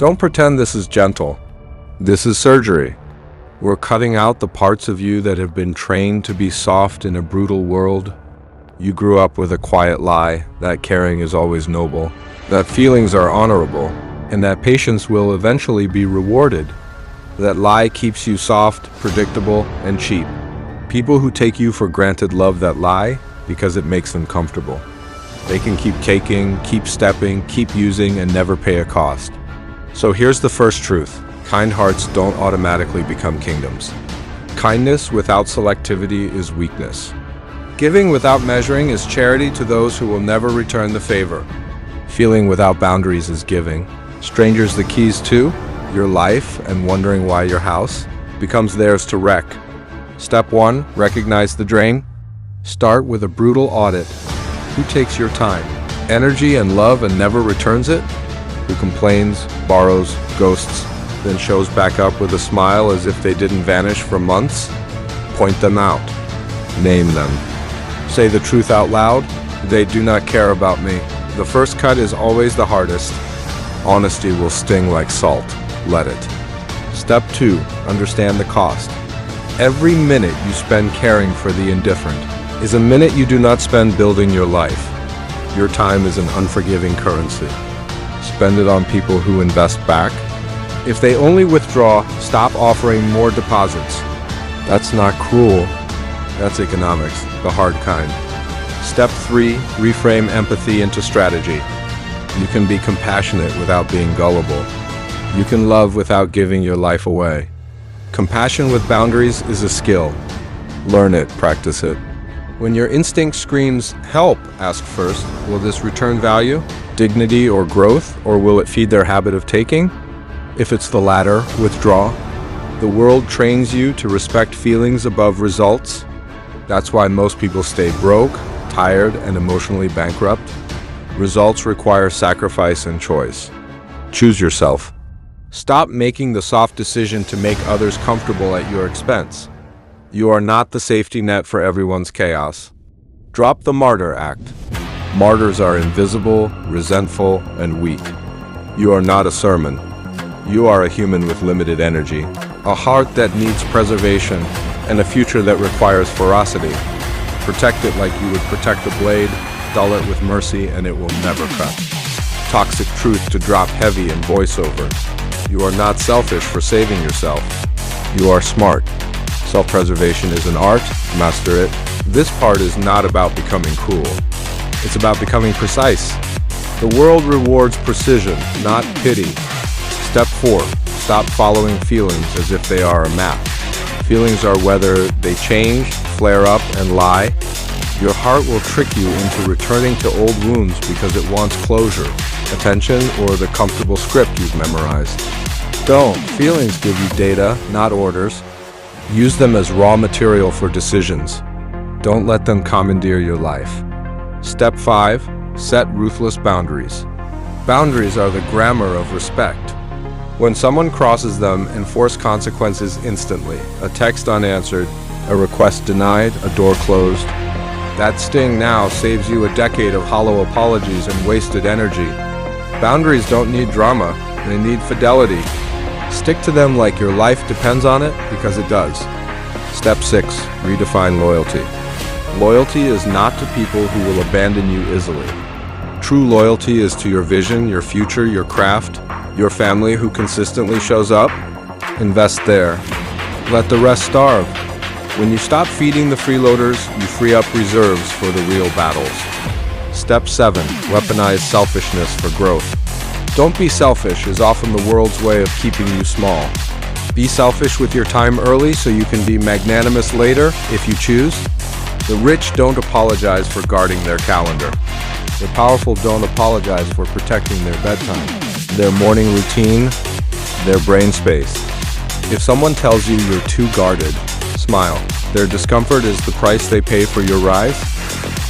Don't pretend this is gentle. This is surgery. We're cutting out the parts of you that have been trained to be soft in a brutal world. You grew up with a quiet lie, that caring is always noble, that feelings are honorable, and that patience will eventually be rewarded. That lie keeps you soft, predictable, and cheap. People who take you for granted love that lie because it makes them comfortable. They can keep taking, keep stepping, keep using, and never pay a cost. So here's the first truth. Kind hearts don't automatically become kingdoms. Kindness without selectivity is weakness. Giving without measuring is charity to those who will never return the favor. Feeling without boundaries is giving. Strangers the keys to your life and wondering why your house becomes theirs to wreck. Step 1, recognize the drain. Start with a brutal audit. Who takes your time, energy, and love and never returns it? Who complains, borrows, ghosts, then shows back up with a smile as if they didn't vanish for months? Point them out. Name them. Say the truth out loud. They do not care about me. The first cut is always the hardest. Honesty will sting like salt. Let it. Step 2, understand the cost. Every minute you spend caring for the indifferent is a minute you do not spend building your life. Your time is an unforgiving currency. Spend it on people who invest back. If they only withdraw, stop offering more deposits. That's not cruel. That's economics, the hard kind. Step 3, reframe empathy into strategy. You can be compassionate without being gullible. You can love without giving your life away. Compassion with boundaries is a skill. Learn it, practice it. When your instinct screams, help, ask first, will this return value, dignity, or growth, or will it feed their habit of taking? If it's the latter, withdraw. The world trains you to respect feelings above results. That's why most people stay broke, tired, and emotionally bankrupt. Results require sacrifice and choice. Choose yourself. Stop making the soft decision to make others comfortable at your expense. You are not the safety net for everyone's chaos. Drop the martyr act. Martyrs are invisible, resentful, and weak. You are not a sermon. You are a human with limited energy, a heart that needs preservation, and a future that requires ferocity. Protect it like you would protect a blade, dull it with mercy, and it will never cut. Toxic truth to drop heavy in voiceover. You are not selfish for saving yourself. You are smart. Self-preservation is an art. Master it. This part is not about becoming cool. It's about becoming precise. The world rewards precision, not pity. Step 4. Stop following feelings as if they are a map. Feelings are whether they change, flare up, and lie. Your heart will trick you into returning to old wounds because it wants closure, attention, or the comfortable script you've memorized. Don't. Feelings give you data, not orders. Use them as raw material for decisions. Don't let them commandeer your life. Step 5. Set ruthless boundaries. Boundaries are the grammar of respect. When someone crosses them, enforce consequences instantly. A text unanswered, a request denied, a door closed. That sting now saves you a decade of hollow apologies and wasted energy. Boundaries don't need drama, they need fidelity. Stick to them like your life depends on it, because it does. Step 6. Redefine loyalty. Loyalty is not to people who will abandon you easily. True loyalty is to your vision, your future, your craft, your family who consistently shows up. Invest there. Let the rest starve. When you stop feeding the freeloaders, you free up reserves for the real battles. Step 7. Weaponize selfishness for growth. Don't be selfish is often the world's way of keeping you small. Be selfish with your time early so you can be magnanimous later if you choose. The rich don't apologize for guarding their calendar. The powerful don't apologize for protecting their bedtime, their morning routine, their brain space. If someone tells you you're too guarded, smile. Their discomfort is the price they pay for your rise.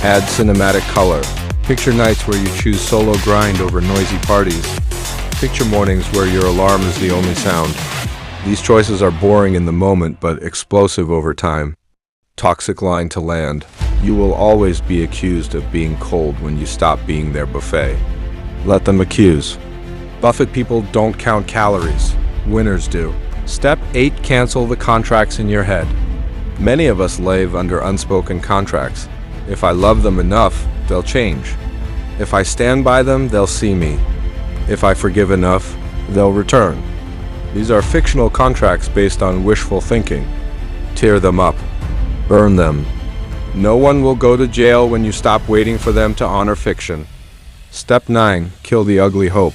Add cinematic color. Picture nights where you choose solo grind over noisy parties. Picture mornings where your alarm is the only sound. These choices are boring in the moment, but explosive over time. Toxic line to land. You will always be accused of being cold when you stop being their buffet. Let them accuse. Buffett people don't count calories. Winners do. Step 8. Cancel the contracts in your head. Many of us live under unspoken contracts. If I love them enough, they'll change. If I stand by them, they'll see me. If I forgive enough, they'll return. These are fictional contracts based on wishful thinking. Tear them up. Burn them. No one will go to jail when you stop waiting for them to honor fiction. Step 9. Kill the ugly hope.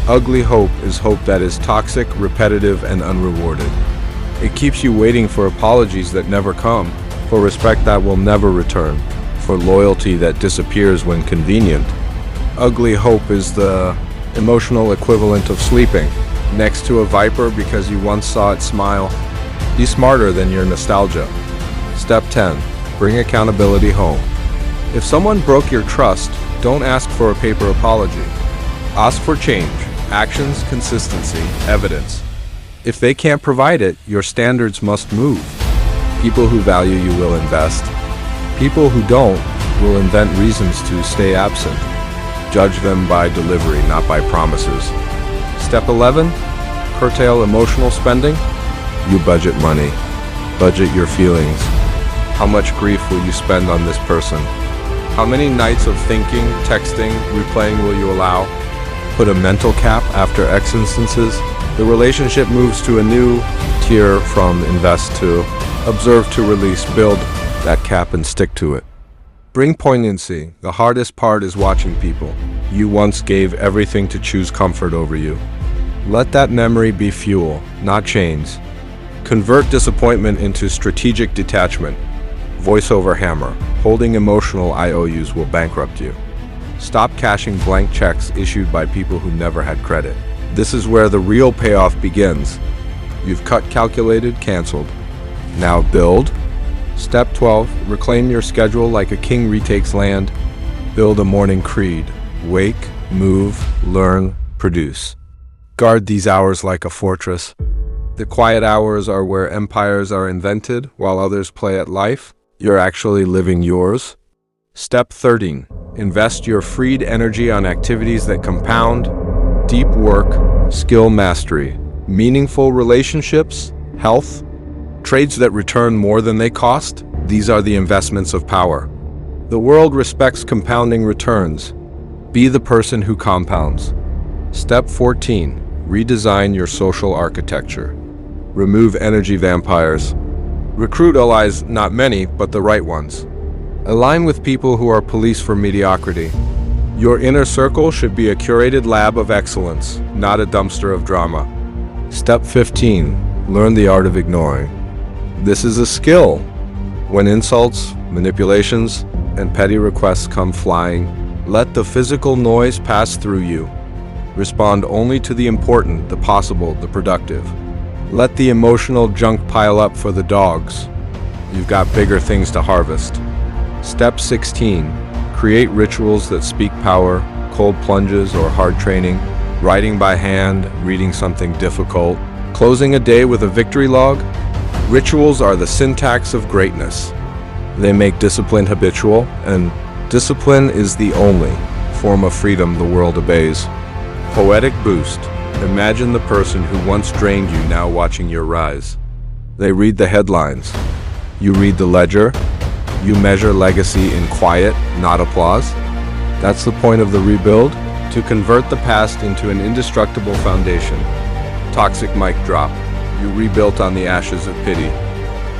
Ugly hope is hope that is toxic, repetitive, and unrewarded. It keeps you waiting for apologies that never come, for respect that will never return, for loyalty that disappears when convenient. Ugly hope is the emotional equivalent of sleeping next to a viper because you once saw it smile. Be smarter than your nostalgia. Step 10. Bring accountability home. If someone broke your trust, don't ask for a paper apology. Ask for change, actions, consistency, evidence. If they can't provide it, your standards must move. People who value you will invest. People who don't will invent reasons to stay absent. Judge them by delivery, not by promises. Step 11. Curtail emotional spending. You budget money. Budget your feelings. How much grief will you spend on this person? How many nights of thinking, texting, replaying will you allow? Put a mental cap after X instances. The relationship moves to a new tier from invest to observe to release. Build that cap and stick to it. Bring poignancy. The hardest part is watching people you once gave everything to choose comfort over you. Let that memory be fuel, not chains. Convert disappointment into strategic detachment. Voice over hammer. Holding emotional IOUs will bankrupt you. Stop cashing blank checks issued by people who never had credit. This is where the real payoff begins. You've cut, calculated, canceled. Now build. Step 12. Reclaim your schedule like a king retakes land. Build a morning creed. Wake, move, learn, produce. Guard these hours like a fortress. The quiet hours are where empires are invented while others play at life. You're actually living yours. Step 13. Invest your freed energy on activities that compound. Deep work, skill mastery, meaningful relationships, health, trades that return more than they cost. These are the investments of power. The world respects compounding returns. Be the person who compounds. Step 14. Redesign your social architecture. Remove energy vampires. Recruit allies, not many, but the right ones. Align with people who are police for mediocrity. Your inner circle should be a curated lab of excellence, not a dumpster of drama. Step 15. Learn the art of ignoring. This is a skill. When insults, manipulations, and petty requests come flying, let the physical noise pass through you. Respond only to the important, the possible, the productive. Let the emotional junk pile up for the dogs. You've got bigger things to harvest. Step 16. Create rituals that speak power, cold plunges or hard training, writing by hand, reading something difficult, closing a day with a victory log. Rituals are the syntax of greatness. They make discipline habitual, and discipline is the only form of freedom the world obeys. Poetic boost. Imagine the person who once drained you now watching your rise. They read the headlines. You read the ledger. You measure legacy in quiet, not applause. That's the point of the rebuild, to convert the past into an indestructible foundation. Toxic mic drop. You rebuilt on the ashes of pity.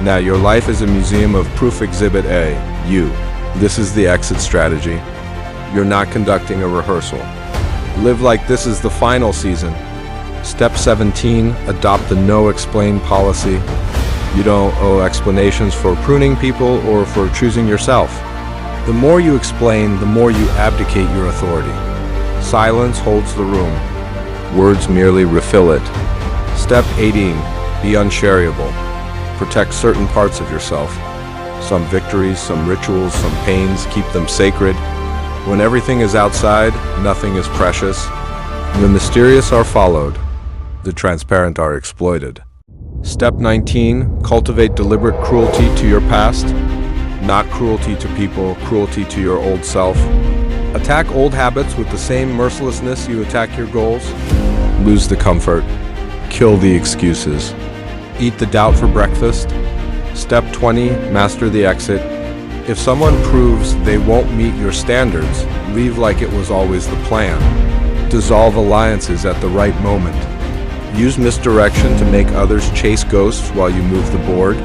Now your life is a museum of proof. Exhibit A. You. This is the exit strategy. You're not conducting a rehearsal. Live like this is the final season. Step 17. Adopt the no explain policy. You don't owe explanations for pruning people or for choosing yourself. The more you explain, the more you abdicate your authority. Silence holds the room. Words merely refill it. Step 18. Be unshareable. Protect certain parts of yourself. Some victories, some rituals, some pains, keep them sacred. When everything is outside, nothing is precious. The mysterious are followed. The transparent are exploited. Step 19. Cultivate deliberate cruelty to your past. Not cruelty to people, cruelty to your old self. Attack old habits with the same mercilessness you attack your goals. Lose the comfort. Kill the excuses. Eat the doubt for breakfast. Step 20, master the exit. If someone proves they won't meet your standards, leave like it was always the plan. Dissolve alliances at the right moment. Use misdirection to make others chase ghosts while you move the board.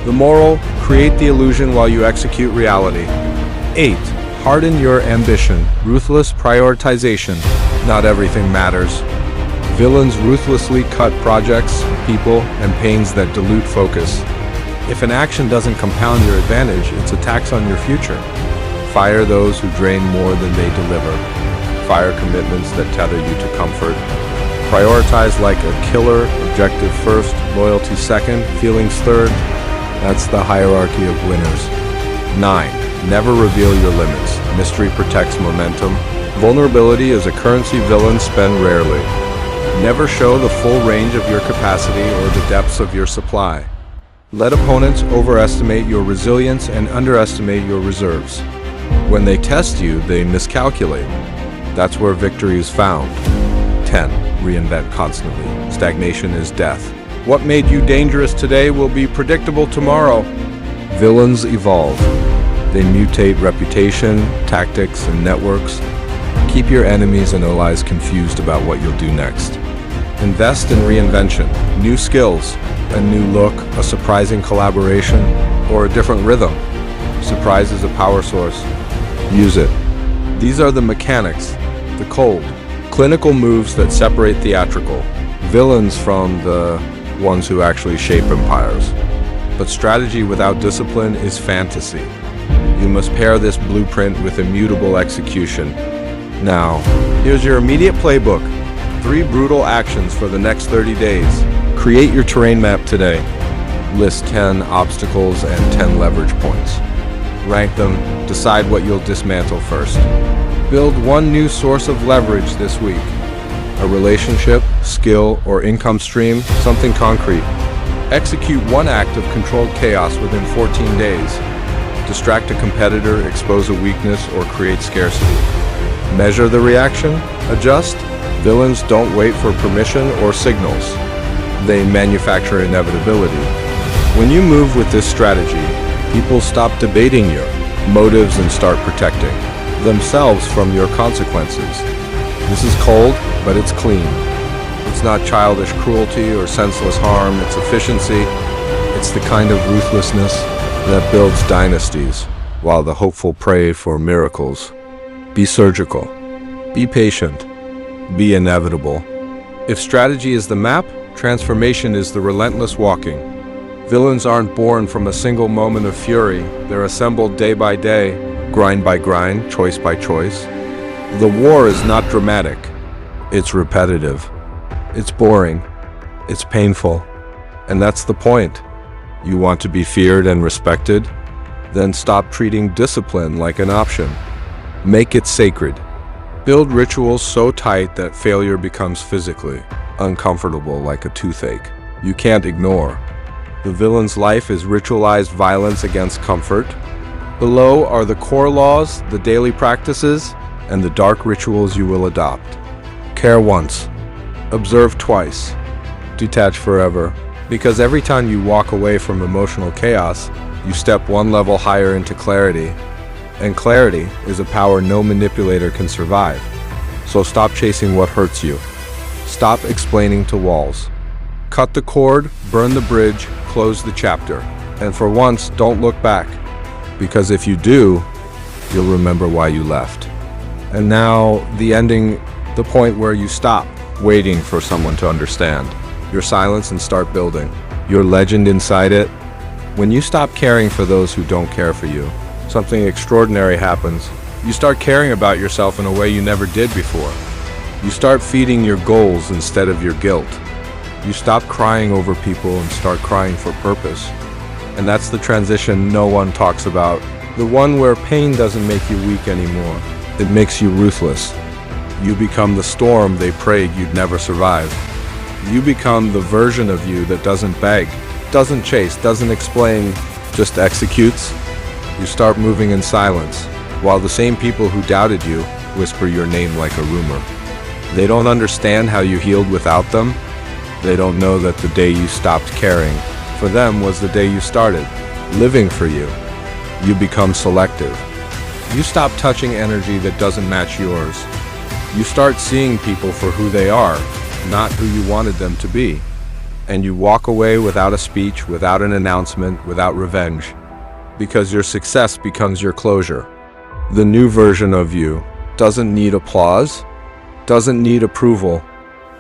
The moral, create the illusion while you execute reality. 8. Harden your ambition. Ruthless prioritization. Not everything matters. Villains ruthlessly cut projects, people, and pains that dilute focus. If an action doesn't compound your advantage, it's a tax on your future. Fire those who drain more than they deliver. Fire commitments that tether you to comfort. Prioritize like a killer, objective first, loyalty second, feelings third. That's the hierarchy of winners. 9. Never reveal your limits. Mystery protects momentum. Vulnerability is a currency villains spend rarely. Never show the full range of your capacity or the depths of your supply. Let opponents overestimate your resilience and underestimate your reserves. When they test you, they miscalculate. That's where victory is found. 10. Reinvent constantly. Stagnation is death. What made you dangerous today will be predictable tomorrow. Villains evolve. They mutate reputation, tactics, and networks. Keep your enemies and allies confused about what you'll do next. Invest in reinvention, new skills, a new look, a surprising collaboration, or a different rhythm. Surprise is a power source. Use it. These are the mechanics, the cold, clinical moves that separate theatrical villains from the ones who actually shape empires. But strategy without discipline is fantasy. You must pair this blueprint with immutable execution. Now, here's your immediate playbook. 3 brutal actions for the next 30 days. Create your terrain map today. List 10 obstacles and 10 leverage points. Rank them, decide what you'll dismantle first. Build one new source of leverage this week. A relationship, skill, or income stream, something concrete. Execute one act of controlled chaos within 14 days. Distract a competitor, expose a weakness, or create scarcity. Measure the reaction, adjust. Villains don't wait for permission or signals. They manufacture inevitability. When you move with this strategy, people stop debating your motives and start protecting themselves from your consequences. This is cold, but it's clean. It's not childish cruelty or senseless harm, it's efficiency. It's the kind of ruthlessness that builds dynasties, while the hopeful pray for miracles. Be surgical. Be patient. Be inevitable. If strategy is the map, transformation is the relentless walking. Villains aren't born from a single moment of fury. They're assembled day by day, grind by grind, choice by choice. The war is not dramatic. It's repetitive. It's boring. It's painful. And that's the point. You want to be feared and respected? Then stop treating discipline like an option. Make it sacred. Build rituals so tight that failure becomes physically uncomfortable like a toothache. You can't ignore. The villain's life is ritualized violence against comfort. Below are the core laws, the daily practices, and the dark rituals you will adopt. Care once. Observe twice. Detach forever. Because every time you walk away from emotional chaos, you step one level higher into clarity. And clarity is a power no manipulator can survive. So stop chasing what hurts you. Stop explaining to walls. Cut the cord, burn the bridge, close the chapter. And for once, don't look back. Because if you do, you'll remember why you left. And now, the ending, the point where you stop waiting for someone to understand. Your silence and start building. Your legend inside it. When you stop caring for those who don't care for you, something extraordinary happens. You start caring about yourself in a way you never did before. You start feeding your goals instead of your guilt. You stop crying over people and start crying for purpose. And that's the transition no one talks about. The one where pain doesn't make you weak anymore. It makes you ruthless. You become the storm they prayed you'd never survive. You become the version of you that doesn't beg, doesn't chase, doesn't explain, just executes. You start moving in silence, while the same people who doubted you whisper your name like a rumor. They don't understand how you healed without them. They don't know that the day you stopped caring for them was the day you started living for you. You become selective. You stop touching energy that doesn't match yours. You start seeing people for who they are, not who you wanted them to be. And you walk away without a speech, without an announcement, without revenge, because your success becomes your closure. The new version of you doesn't need applause, doesn't need approval,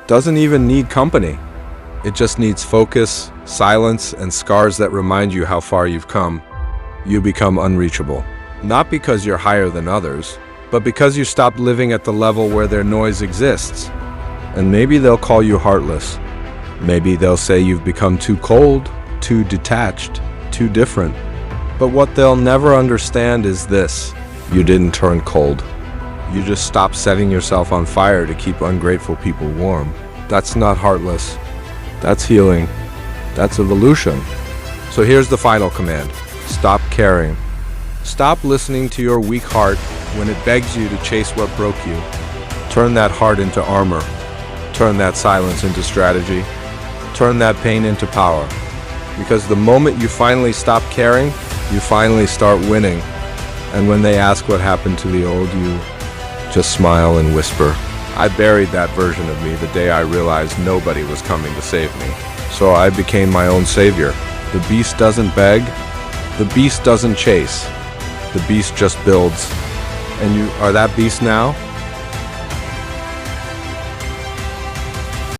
doesn't even need company. It just needs focus, silence, and scars that remind you how far you've come. You become unreachable. Not because you're higher than others, but because you stopped living at the level where their noise exists. And maybe they'll call you heartless. Maybe they'll say you've become too cold, too detached, too different. But what they'll never understand is this: you didn't turn cold. You just stopped setting yourself on fire to keep ungrateful people warm. That's not heartless. That's healing. That's evolution. So here's the final command. Stop caring. Stop listening to your weak heart when it begs you to chase what broke you. Turn that heart into armor. Turn that silence into strategy. Turn that pain into power. Because the moment you finally stop caring, you finally start winning. And when they ask what happened to the old you, just smile and whisper, I buried that version of me the day I realized nobody was coming to save me. So I became my own savior. The beast doesn't beg. The beast doesn't chase. The beast just builds. And you are that beast now?